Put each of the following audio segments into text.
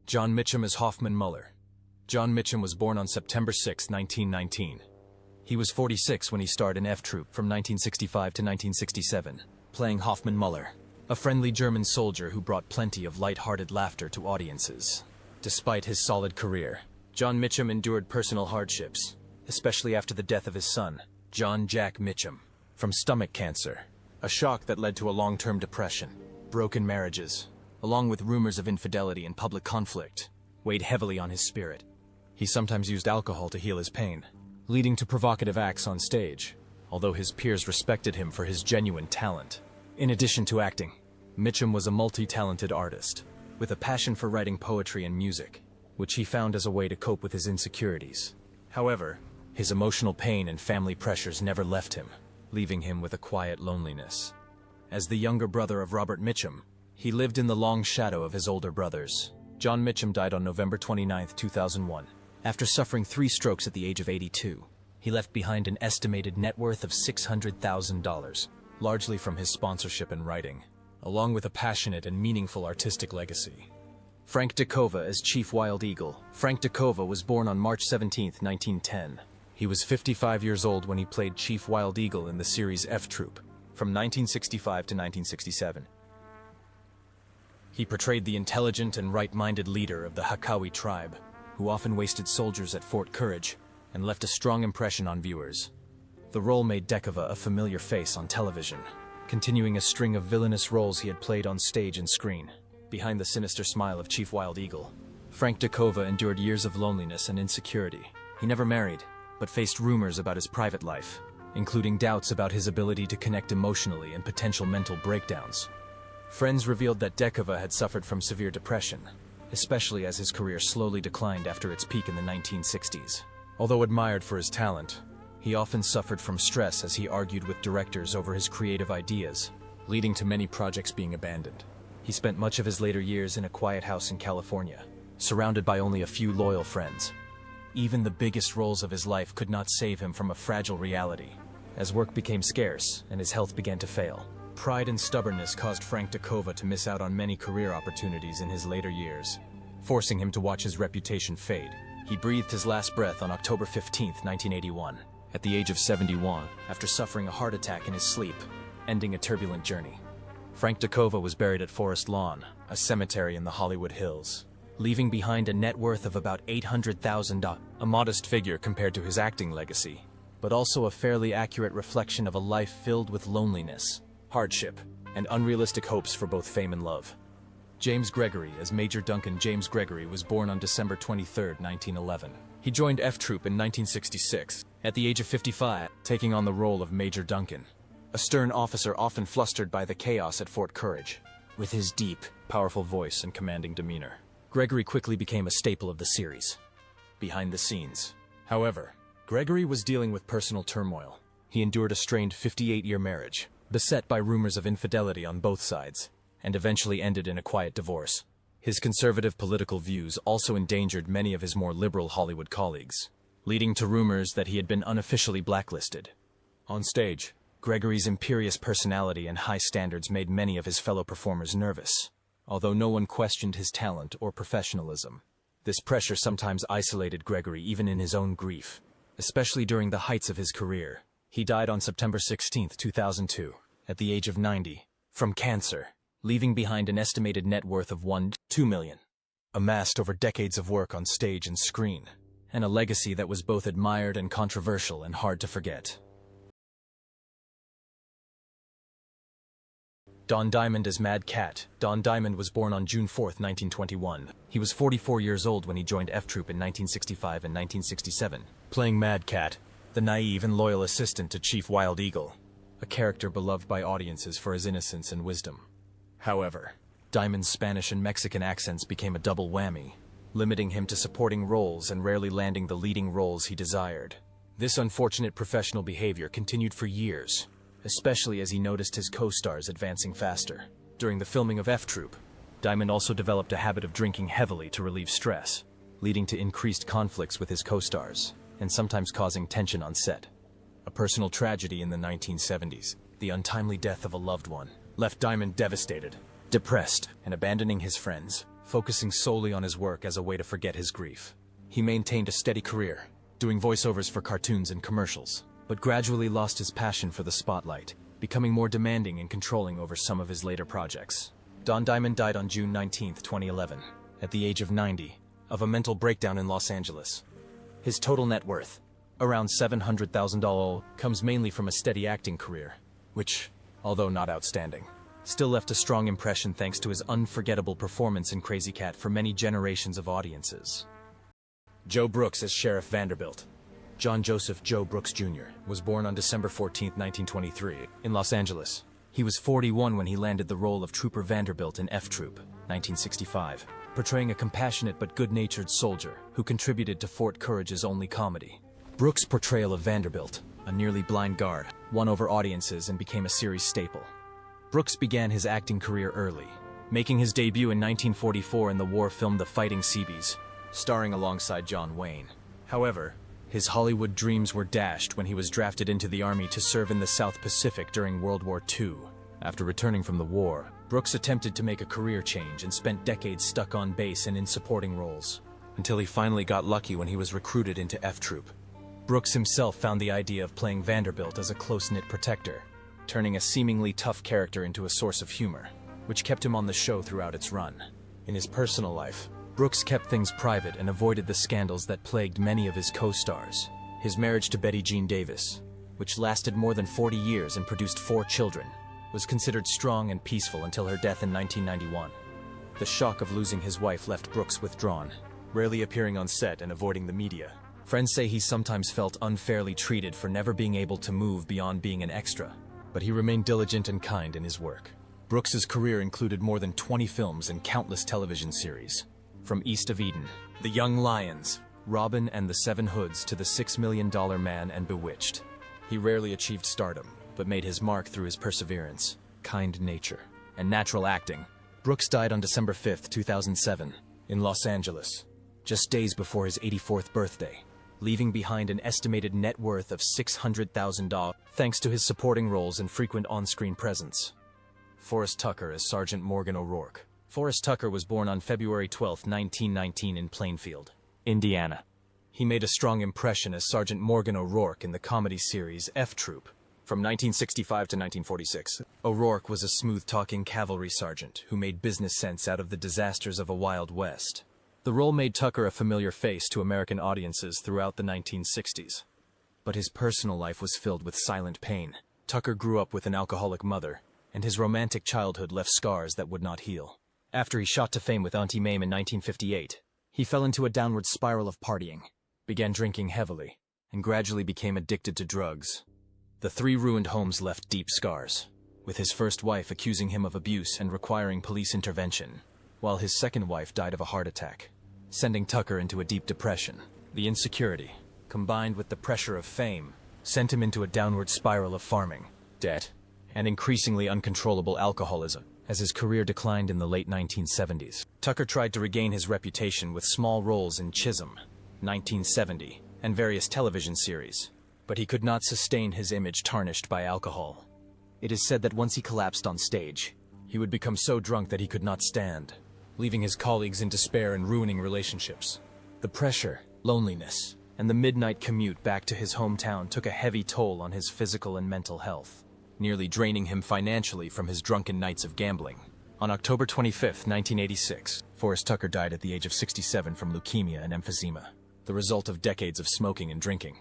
John Mitchum as Hoffman Muller. John Mitchum was born on September 6, 1919. He was 46 when he starred in F Troop from 1965 to 1967, playing Hoffman Muller, a friendly German soldier who brought plenty of light-hearted laughter to audiences. Despite his solid career, John Mitchum endured personal hardships, especially after the death of his son, John Jack Mitchum, from stomach cancer, a shock that led to a long-term depression. Broken marriages, along with rumors of infidelity and public conflict, weighed heavily on his spirit. He sometimes used alcohol to heal his pain, leading to provocative acts on stage, although his peers respected him for his genuine talent. In addition to acting, Mitchum was a multi-talented artist, with a passion for writing poetry and music, which he found as a way to cope with his insecurities. However, his emotional pain and family pressures never left him, leaving him with a quiet loneliness. As the younger brother of Robert Mitchum, he lived in the long shadow of his older brothers. John Mitchum died on November 29, 2001. After suffering 3 strokes at the age of 82, he left behind an estimated net worth of $600,000, largely from his sponsorship and writing, along with a passionate and meaningful artistic legacy. Frank DeCova as Chief Wild Eagle. Frank DeCova was born on March 17, 1910. He was 55 years old when he played Chief Wild Eagle in the series F Troop, from 1965 to 1967. He portrayed the intelligent and right-minded leader of the Hakawi tribe, who often wasted soldiers at Fort Courage and left a strong impression on viewers. The role made DeCova a familiar face on television, continuing a string of villainous roles he had played on stage and screen. Behind the sinister smile of Chief Wild Eagle, Frank DeCova endured years of loneliness and insecurity. He never married, but faced rumors about his private life, including doubts about his ability to connect emotionally and potential mental breakdowns. Friends revealed that DeCova had suffered from severe depression, especially as his career slowly declined after its peak in the 1960s. Although admired for his talent, he often suffered from stress as he argued with directors over his creative ideas, leading to many projects being abandoned. He spent much of his later years in a quiet house in California, surrounded by only a few loyal friends. Even the biggest roles of his life could not save him from a fragile reality, as work became scarce and his health began to fail. Pride and stubbornness caused Frank DeCova to miss out on many career opportunities in his later years, forcing him to watch his reputation fade. He breathed his last breath on October 15, 1981, at the age of 71, after suffering a heart attack in his sleep, ending a turbulent journey. Frank DeCova was buried at Forest Lawn, a cemetery in the Hollywood Hills, leaving behind a net worth of about $800,000, a modest figure compared to his acting legacy, but also a fairly accurate reflection of a life filled with loneliness, hardship, and unrealistic hopes for both fame and love. James Gregory as Major Duncan. James Gregory was born on December 23, 1911. He joined F Troop in 1966, at the age of 55, taking on the role of Major Duncan, a stern officer often flustered by the chaos at Fort Courage. With his deep, powerful voice and commanding demeanor, Gregory quickly became a staple of the series. Behind the scenes, however, Gregory was dealing with personal turmoil. He endured a strained 58-year marriage, beset by rumors of infidelity on both sides, and eventually ended in a quiet divorce. His conservative political views also endangered many of his more liberal Hollywood colleagues, leading to rumors that he had been unofficially blacklisted. On stage, Gregory's imperious personality and high standards made many of his fellow performers nervous, although no one questioned his talent or professionalism. This pressure sometimes isolated Gregory even in his own grief, especially during the heights of his career. He died on September 16, 2002, at the age of 90, from cancer, leaving behind an estimated net worth of $2 million, amassed over decades of work on stage and screen, and a legacy that was both admired and controversial and hard to forget. Don Diamond as Mad Cat. Don Diamond was born on June 4, 1921. He was 44 years old when he joined F Troop in 1965 and 1967, playing Mad Cat, the naive and loyal assistant to Chief Wild Eagle, a character beloved by audiences for his innocence and wisdom. However, Diamond's Spanish and Mexican accents became a double whammy, limiting him to supporting roles and rarely landing the leading roles he desired. This unfortunate professional behavior continued for years, especially as he noticed his co-stars advancing faster. During the filming of F Troop, Diamond also developed a habit of drinking heavily to relieve stress, leading to increased conflicts with his co-stars, and sometimes causing tension on set. A personal tragedy in the 1970s, the untimely death of a loved one, left Diamond devastated, depressed, and abandoning his friends, focusing solely on his work as a way to forget his grief. He maintained a steady career, doing voiceovers for cartoons and commercials, but gradually lost his passion for the spotlight, becoming more demanding and controlling over some of his later projects. Don Diamond died on June 19, 2011, at the age of 90, of a mental breakdown in Los Angeles. His total net worth, around $700,000, comes mainly from a steady acting career, which, although not outstanding, still left a strong impression thanks to his unforgettable performance in Crazy Cat for many generations of audiences. Joe Brooks as Sheriff Vanderbilt. John Joseph Joe Brooks Jr. was born on December 14, 1923, in Los Angeles. He was 41 when he landed the role of Trooper Vanderbilt in F Troop, 1965, portraying a compassionate but good-natured soldier who contributed to Fort Courage's only comedy. Brooks' portrayal of Vanderbilt, a nearly blind guard, won over audiences and became a series staple. Brooks began his acting career early, making his debut in 1944 in the war film The Fighting Seabees, starring alongside John Wayne. However, his Hollywood dreams were dashed when he was drafted into the Army to serve in the South Pacific during World War II. After returning from the war, Brooks attempted to make a career change and spent decades stuck on base and in supporting roles, until he finally got lucky when he was recruited into F Troop. Brooks himself found the idea of playing Vanderbilt as a close-knit protector, turning a seemingly tough character into a source of humor, which kept him on the show throughout its run. In his personal life, Brooks kept things private and avoided the scandals that plagued many of his co-stars. His marriage to Betty Jean Davis, which lasted more than 40 years and produced 4 children, was considered strong and peaceful until her death in 1991. The shock of losing his wife left Brooks withdrawn, rarely appearing on set and avoiding the media. Friends say he sometimes felt unfairly treated for never being able to move beyond being an extra, but he remained diligent and kind in his work. Brooks's career included more than 20 films and countless television series. From East of Eden, The Young Lions, Robin and the Seven Hoods to The $6 Million Man and Bewitched. He rarely achieved stardom, but made his mark through his perseverance, kind nature, and natural acting. Brooks died on December 5, 2007, in Los Angeles, just days before his 84th birthday, leaving behind an estimated net worth of $600,000 thanks to his supporting roles and frequent on-screen presence. Forrest Tucker as Sergeant Morgan O'Rourke. Forrest Tucker was born on February 12, 1919 in Plainfield, Indiana. He made a strong impression as Sergeant Morgan O'Rourke in the comedy series F Troop. From 1965 to 1946, O'Rourke was a smooth-talking cavalry sergeant who made business sense out of the disasters of a Wild West. The role made Tucker a familiar face to American audiences throughout the 1960s. But his personal life was filled with silent pain. Tucker grew up with an alcoholic mother, and his romantic childhood left scars that would not heal. After he shot to fame with Auntie Mame in 1958, he fell into a downward spiral of partying, began drinking heavily, and gradually became addicted to drugs. The 3 ruined homes left deep scars, with his first wife accusing him of abuse and requiring police intervention, while his second wife died of a heart attack, sending Tucker into a deep depression. The insecurity, combined with the pressure of fame, sent him into a downward spiral of farming, debt, and increasingly uncontrollable alcoholism. As his career declined in the late 1970s, Tucker tried to regain his reputation with small roles in Chisholm, 1970, and various television series, but he could not sustain his image tarnished by alcohol. It is said that once he collapsed on stage, he would become so drunk that he could not stand, leaving his colleagues in despair and ruining relationships. The pressure, loneliness, and the midnight commute back to his hometown took a heavy toll on his physical and mental health, nearly draining him financially from his drunken nights of gambling. On October 25, 1986, Forrest Tucker died at the age of 67 from leukemia and emphysema, the result of decades of smoking and drinking.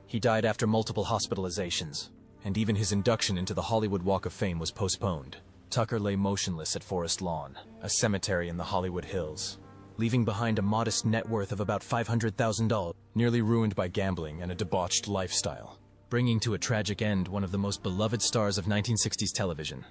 He died after multiple hospitalizations, and even his induction into the Hollywood Walk of Fame was postponed. Tucker lay motionless at Forest Lawn, a cemetery in the Hollywood Hills, leaving behind a modest net worth of about $500,000, nearly ruined by gambling and a debauched lifestyle, bringing to a tragic end one of the most beloved stars of 1960s television.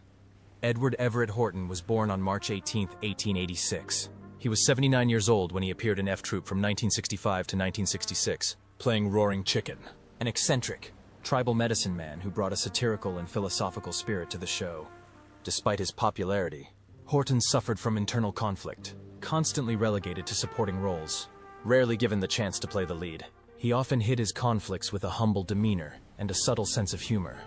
Edward Everett Horton was born on March 18, 1886. He was 79 years old when he appeared in F Troop from 1965 to 1966, playing Roaring Chicken, an eccentric, tribal medicine man who brought a satirical and philosophical spirit to the show. Despite his popularity, Horton suffered from internal conflict, constantly relegated to supporting roles, rarely given the chance to play the lead. He often hid his conflicts with a humble demeanor and a subtle sense of humor.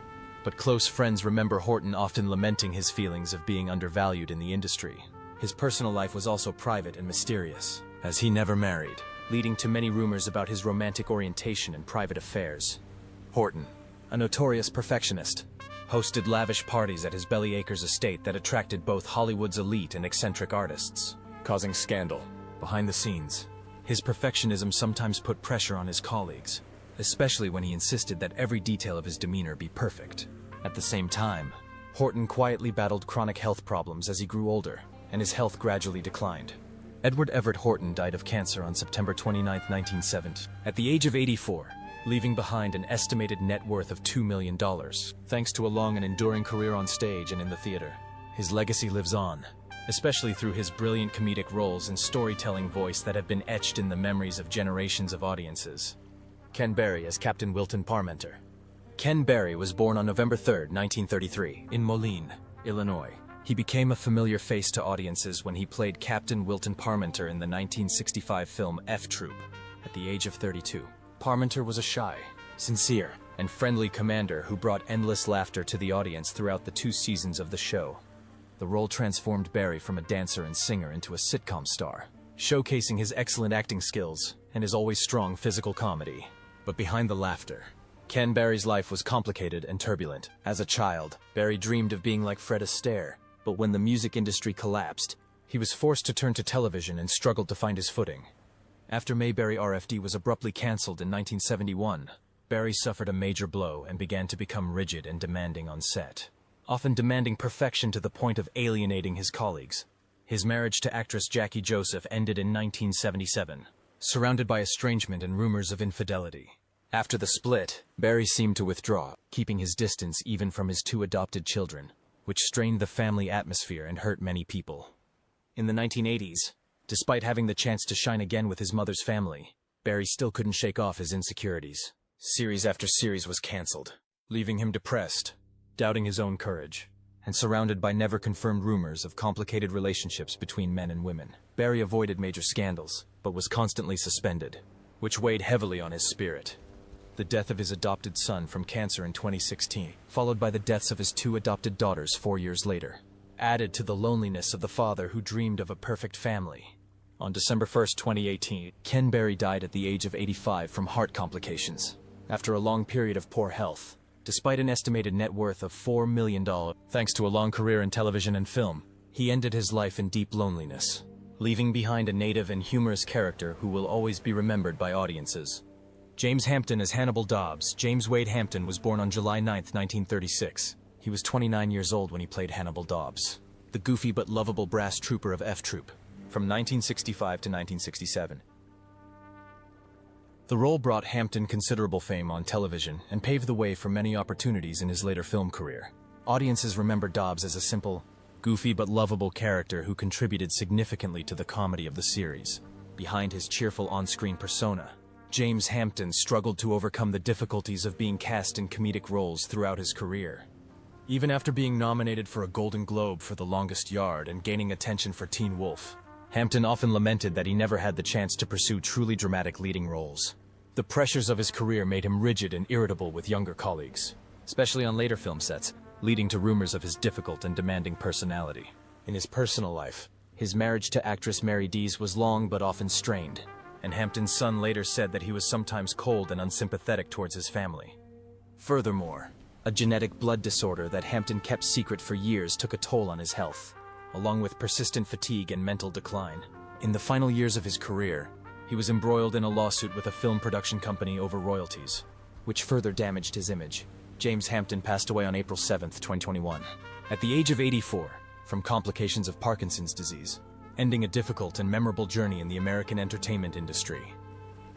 But close friends remember Horton often lamenting his feelings of being undervalued in the industry. His personal life was also private and mysterious, as he never married, leading to many rumors about his romantic orientation and private affairs. Horton, a notorious perfectionist, hosted lavish parties at his Belly Acres estate that attracted both Hollywood's elite and eccentric artists, causing scandal. Behind the scenes, his perfectionism sometimes put pressure on his colleagues, especially when he insisted that every detail of his demeanor be perfect. At the same time, Horton quietly battled chronic health problems as he grew older, and his health gradually declined. Edward Everett Horton died of cancer on September 29, 1970, at the age of 84, leaving behind an estimated net worth of $2 million, thanks to a long and enduring career on stage and in the theater. His legacy lives on, especially through his brilliant comedic roles and storytelling voice that have been etched in the memories of generations of audiences. Ken Berry as Captain Wilton Parmenter. Ken Berry was born on November 3, 1933, in Moline, Illinois. He became a familiar face to audiences when he played Captain Wilton Parmenter in the 1965 film F Troop. At the age of 32, Parmenter was a shy, sincere, and friendly commander who brought endless laughter to the audience throughout the 2 seasons of the show. The role transformed Berry from a dancer and singer into a sitcom star, showcasing his excellent acting skills and his always strong physical comedy. But behind the laughter, Ken Berry's life was complicated and turbulent. As a child, Berry dreamed of being like Fred Astaire, but when the music industry collapsed, he was forced to turn to television and struggled to find his footing. After Mayberry RFD was abruptly cancelled in 1971, Berry suffered a major blow and began to become rigid and demanding on set, often demanding perfection to the point of alienating his colleagues. His marriage to actress Jackie Joseph ended in 1977, surrounded by estrangement and rumors of infidelity. After the split, Berry seemed to withdraw, keeping his distance even from his 2 adopted children, which strained the family atmosphere and hurt many people. In the 1980s, despite having the chance to shine again with his mother's family, Berry still couldn't shake off his insecurities. Series after series was cancelled, leaving him depressed, doubting his own courage, and surrounded by never-confirmed rumors of complicated relationships between men and women. Berry avoided major scandals, but was constantly suspended, which weighed heavily on his spirit. The death of his adopted son from cancer in 2016, followed by the deaths of his 2 adopted daughters 4 years later, added to the loneliness of the father who dreamed of a perfect family. On December 1, 2018, Ken Berry died at the age of 85 from heart complications, after a long period of poor health. Despite an estimated net worth of $4 million, thanks to a long career in television and film, he ended his life in deep loneliness, leaving behind a native and humorous character who will always be remembered by audiences. James Hampton as Hannibal Dobbs. James Wade Hampton was born on July 9, 1936. He was 29 years old when he played Hannibal Dobbs, the goofy but lovable brass trooper of F Troop, from 1965 to 1967. The role brought Hampton considerable fame on television and paved the way for many opportunities in his later film career. Audiences remember Dobbs as a simple, goofy but lovable character who contributed significantly to the comedy of the series. Behind his cheerful on-screen persona, James Hampton struggled to overcome the difficulties of being cast in comedic roles throughout his career. Even after being nominated for a Golden Globe for The Longest Yard and gaining attention for Teen Wolf, Hampton often lamented that he never had the chance to pursue truly dramatic leading roles. The pressures of his career made him rigid and irritable with younger colleagues, especially on later film sets, leading to rumors of his difficult and demanding personality. In his personal life, his marriage to actress Mary Dees was long but often strained, and Hampton's son later said that he was sometimes cold and unsympathetic towards his family. Furthermore, a genetic blood disorder that Hampton kept secret for years took a toll on his health, along with persistent fatigue and mental decline. In the final years of his career, he was embroiled in a lawsuit with a film production company over royalties, which further damaged his image. James Hampton passed away on April 7, 2021, at the age of 84, from complications of Parkinson's disease, ending a difficult and memorable journey in the American entertainment industry.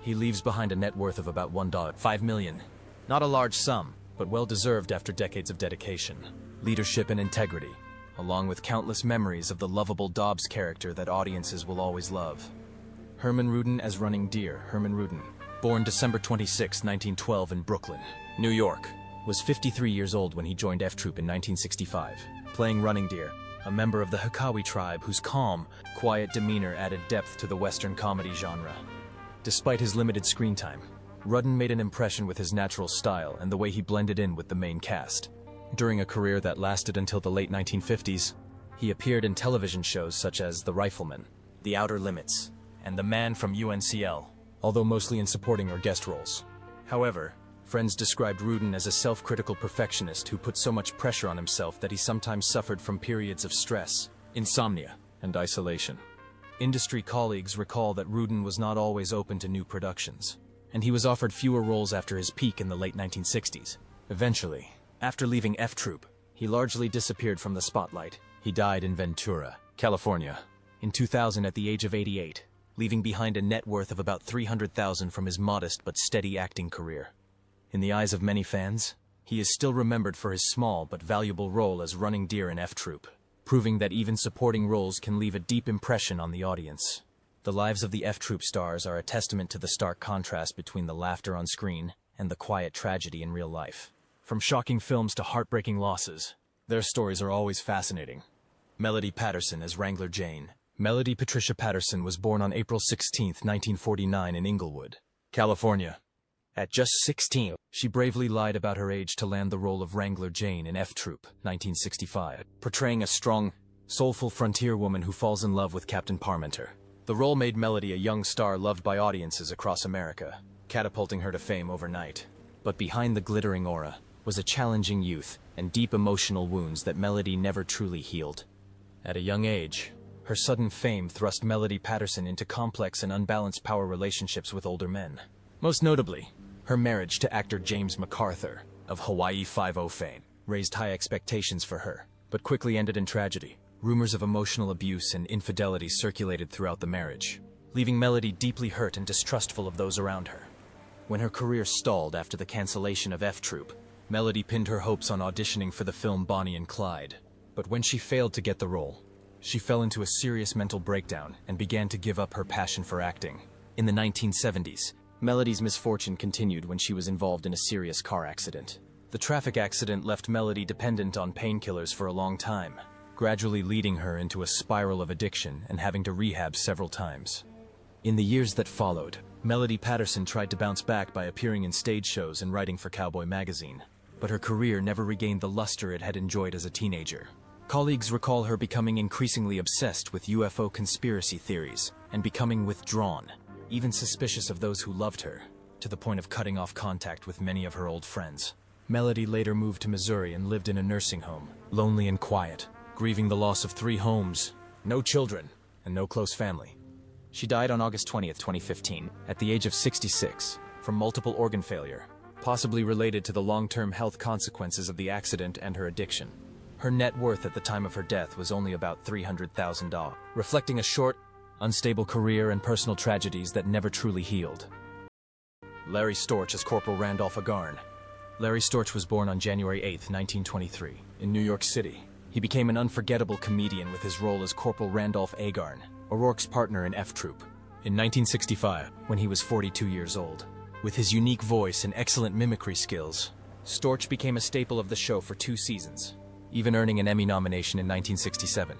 He leaves behind a net worth of about $1.5 million. Not a large sum, but well-deserved after decades of dedication, leadership, and integrity, along with countless memories of the lovable Dobbs character that audiences will always love. Herman Rudin as Running Deer. Herman Rudin, born December 26, 1912 in Brooklyn, New York, was 53 years old when he joined F Troop in 1965, playing Running Deer, a member of the Hakawi tribe whose calm, quiet demeanor added depth to the Western comedy genre. Despite his limited screen time, Rudin made an impression with his natural style and the way he blended in with the main cast. During a career that lasted until the late 1950s, He appeared in television shows such as The Rifleman, The Outer Limits, and The Man from UNCL, although mostly in supporting or guest roles. However, friends described Rudin as a self-critical perfectionist who put so much pressure on himself that he sometimes suffered from periods of stress, insomnia, and isolation. Industry colleagues recall that Rudin was not always open to new productions, and he was offered fewer roles after his peak in the late 1960s. Eventually, after leaving F Troop, he largely disappeared from the spotlight. He died in Ventura, California, in 2000 at the age of 88, leaving behind a net worth of about $300,000 from his modest but steady acting career. In the eyes of many fans, he is still remembered for his small but valuable role as Running Deer in F Troop, proving that even supporting roles can leave a deep impression on the audience. The lives of the F Troop stars are a testament to the stark contrast between the laughter on screen and the quiet tragedy in real life. From shocking films to heartbreaking losses, their stories are always fascinating. Melody Patterson as Wrangler Jane. Melody Patricia Patterson was born on April 16, 1949 in Inglewood, California. At just 16, she bravely lied about her age to land the role of Wrangler Jane in F Troop, 1965, portraying a strong, soulful frontier woman who falls in love with Captain Parmenter. The role made Melody a young star loved by audiences across America, catapulting her to fame overnight. But behind the glittering aura was a challenging youth and deep emotional wounds that Melody never truly healed. At a young age, her sudden fame thrust Melody Patterson into complex and unbalanced power relationships with older men. Most notably, her marriage to actor James MacArthur of Hawaii Five-0 fame raised high expectations for her, but quickly ended in tragedy. Rumors of emotional abuse and infidelity circulated throughout the marriage, leaving Melody deeply hurt and distrustful of those around her. When her career stalled after the cancellation of F Troop, Melody pinned her hopes on auditioning for the film Bonnie and Clyde. But when she failed to get the role, she fell into a serious mental breakdown and began to give up her passion for acting. In the 1970s, Melody's misfortune continued when she was involved in a serious car accident. The traffic accident left Melody dependent on painkillers for a long time, gradually leading her into a spiral of addiction and having to rehab several times. In the years that followed, Melody Patterson tried to bounce back by appearing in stage shows and writing for Cowboy magazine, but her career never regained the luster it had enjoyed as a teenager. Colleagues recall her becoming increasingly obsessed with UFO conspiracy theories and becoming withdrawn, even suspicious of those who loved her, to the point of cutting off contact with many of her old friends. Melody later moved to Missouri and lived in a nursing home, lonely and quiet, grieving the loss of 3 homes, no children, and no close family. She died on August 20, 2015, at the age of 66, from multiple organ failure, possibly related to the long-term health consequences of the accident and her addiction. Her net worth at the time of her death was only about $300,000, reflecting a short, unstable career and personal tragedies that never truly healed. Larry Storch as Corporal Randolph Agarn. Larry Storch was born on January 8, 1923, in New York City. He became an unforgettable comedian with his role as Corporal Randolph Agarn, O'Rourke's partner in F Troop, in 1965, when he was 42 years old. With his unique voice and excellent mimicry skills, Storch became a staple of the show for 2 seasons, even earning an Emmy nomination in 1967.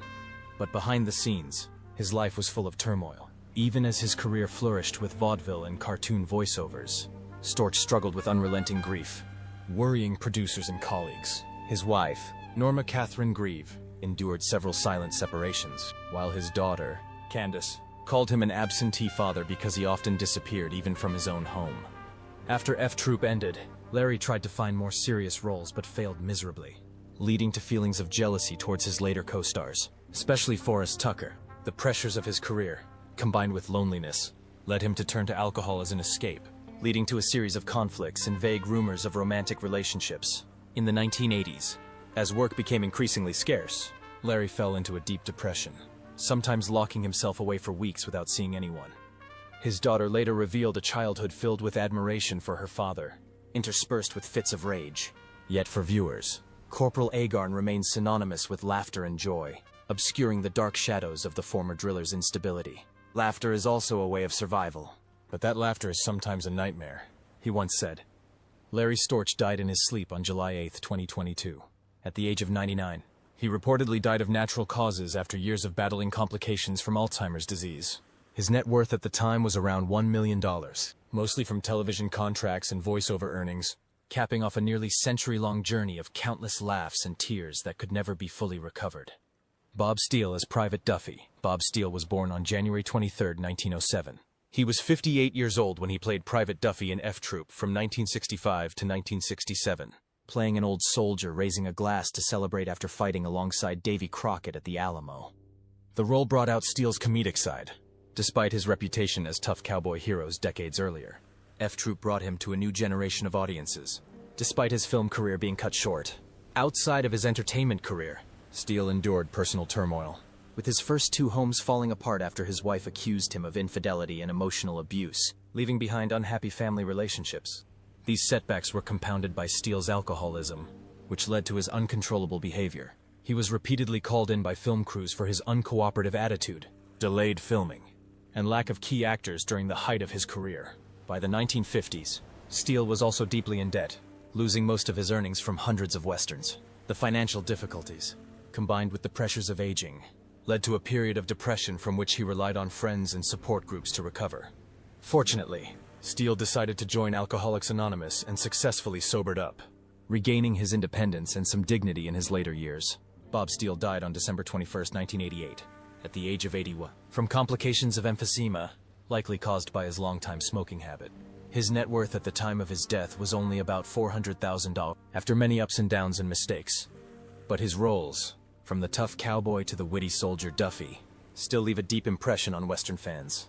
But behind the scenes, his life was full of turmoil. Even as his career flourished with vaudeville and cartoon voiceovers, Storch struggled with unrelenting grief, worrying producers and colleagues. His wife, Norma Catherine Grieve, endured several silent separations, while his daughter, Candace, called him an absentee father because he often disappeared even from his own home. After F Troop ended, Larry tried to find more serious roles but failed miserably, leading to feelings of jealousy towards his later co-stars, especially Forrest Tucker. The pressures of his career, combined with loneliness, led him to turn to alcohol as an escape, leading to a series of conflicts and vague rumors of romantic relationships. In the 1980s, as work became increasingly scarce, Larry fell into a deep depression, sometimes locking himself away for weeks without seeing anyone. His daughter later revealed a childhood filled with admiration for her father, interspersed with fits of rage. Yet for viewers, Corporal Agarn remains synonymous with laughter and joy, obscuring the dark shadows of the former driller's instability. Laughter is also a way of survival, but that laughter is sometimes a nightmare, he once said. Larry Storch died in his sleep on July 8, 2022, at the age of 99. He reportedly died of natural causes after years of battling complications from Alzheimer's disease. His net worth at the time was around $1 million, mostly from television contracts and voiceover earnings, capping off a nearly century-long journey of countless laughs and tears that could never be fully recovered. Bob Steele as Private Duffy. Bob Steele was born on January 23, 1907. He was 58 years old when he played Private Duffy in F Troop from 1965 to 1967, playing an old soldier raising a glass to celebrate after fighting alongside Davy Crockett at the Alamo. The role brought out Steele's comedic side, despite his reputation as tough cowboy heroes decades earlier. F Troop brought him to a new generation of audiences, despite his film career being cut short. Outside of his entertainment career, Steele endured personal turmoil, with his first two homes falling apart after his wife accused him of infidelity and emotional abuse, leaving behind unhappy family relationships. These setbacks were compounded by Steele's alcoholism, which led to his uncontrollable behavior. He was repeatedly called in by film crews for his uncooperative attitude, delayed filming, and lack of key actors during the height of his career. By the 1950s, Steele was also deeply in debt, losing most of his earnings from hundreds of westerns. The financial difficulties, combined with the pressures of aging, led to a period of depression from which he relied on friends and support groups to recover. Fortunately, Steele decided to join Alcoholics Anonymous and successfully sobered up, regaining his independence and some dignity in his later years. Bob Steele died on December 21, 1988, at the age of 81, from complications of emphysema, likely caused by his longtime smoking habit. His net worth at the time of his death was only about $400,000, after many ups and downs and mistakes. But his roles, from the tough cowboy to the witty soldier Duffy, still leave a deep impression on Western fans.